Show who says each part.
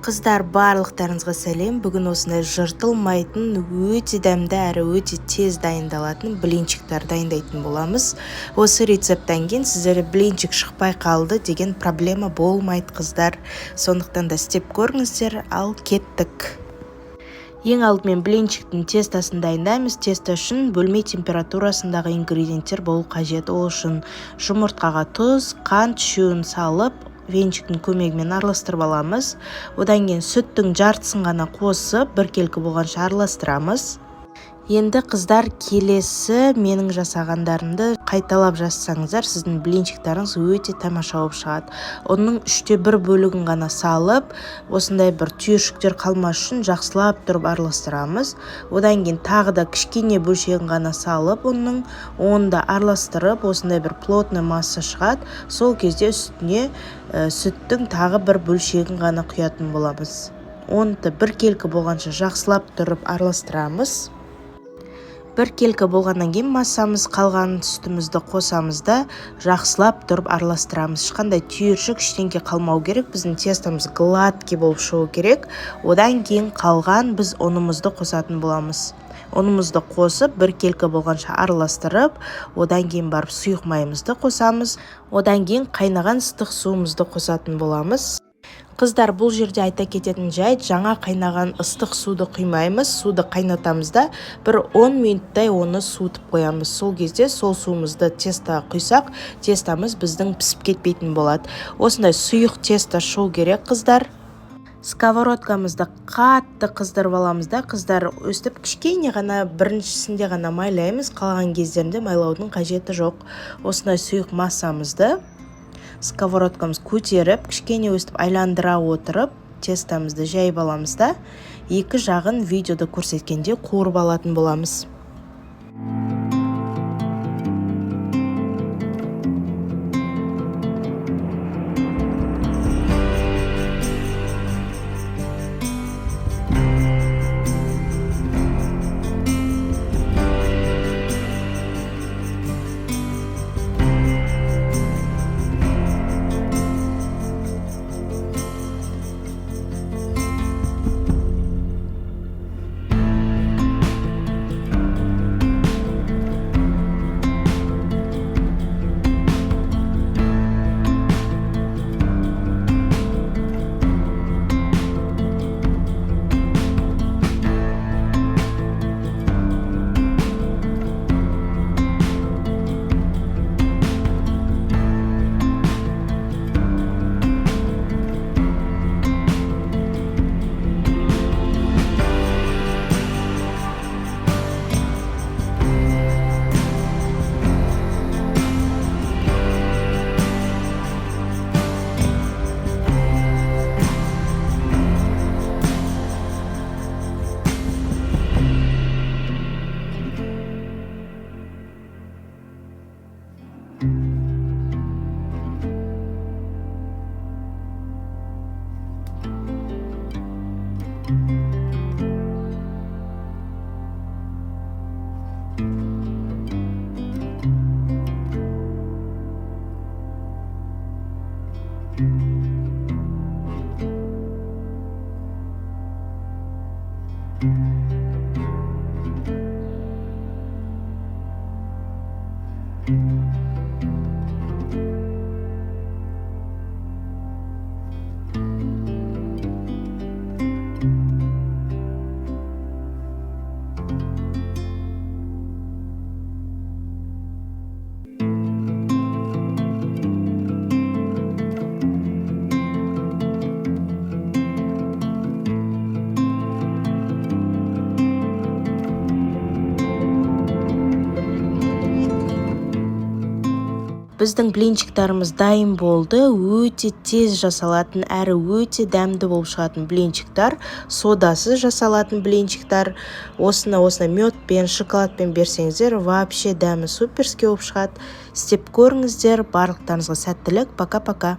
Speaker 1: Қыздар, барлықтарыңызға сәлем. Бүгін осындай жыртылмайтын, өте дәмді әрі өте тез дайындалатын блинчиктар дайындайтын боламыз. Осы рецепттен кейін сіздерде блинчик шықпай қалды деген проблема болмайды, қыздар. Сондықтан да істеп көріңіздер, ал кеттік. Ең алдымен блинчиктің тестасын дайындаймыз. Теста үшін бөлме температурасындағы ингредиенттер болу қажет. Ол үшін жұмыртқаға тұз, қант, үшеуін салып, венчиктің көмегімен араластырып аламыз. Одан кейін сүттің жартысын ғана қосып, біркелкі болғанша араластырамыз. Енді қыздар, келесі менің жасағандарымды қайталап жазсаңыздар, сіздің блинчиктарыңыз өте тамаша болып шығады. Оның 1/3 бөлігін ғана салып, осындай бір түйіршіктер қалмас үшін жақсылап тұрып араластырамыз. Одан кейін тағы да кішкене бөлшегін ғана салып, оны да араластырып, осындай бір плотный масса шығады. Сол кезде үстіне сүттің тағы бір бөлшегін ғана құятын боламыз. Оны да біркелкі болғанша жақсылап тұрып араластырамыз. Біркелкі болғаннан кейін массамыз қалған сүтімізді қосамыз да жақсылап тұрып араластырамыз. Ешқандай түйіршік ештеңе қалмау керек. Біздің тестамыз гладкий болып шығу керек. Одан кейін қалған біз ұнымызды қосатын боламыз. Ұнымызды қосып, біркелкі болғанша араластырып, одан кейін барып сұйық майымызды қосамыз. Одан кейін қайнаған ыстық суымызды қосатын боламыз. Қыздар, бұл жерде айта кететін жайт, жаңа қайнаған ыстық суды құймаймыз. Суды қайнатамыз да бір 10 минуттай оны суытып қоямыз. Сол кезде сол суымызды тестаға құйсақ, тестамыз біздің пісіп кетпейтін болады. Осындай сұйық теста шығу керек, қыздар. Сковородкамызды қатты қыздырып аламыз да, қыздар, өстіп кішкене ғана біріншісінде ғана майлаймыз. Қалған кездерінде майлаудың қажеті жоқ. Осындай сұйық массамызды сковородкамыз көтеріп, кішкене өстіп айландыра отырып, тестамызды жайып аламыз да, екі жағын видеода көрсеткенде қуырып алатын боламыз. Біздің блинчиктарымыз дайын болды. Өте тез жасалатын әрі өте дәмді болып шығатын блинчиктар, содасыз жасалатын блинчиктар. Осыны мёдпен, шоколадпен берсеңіздер, вообще дәмі суперский болып шығады. Істеп көріңіздер. Барлықтарыңызға сәттілік. Пока-пока.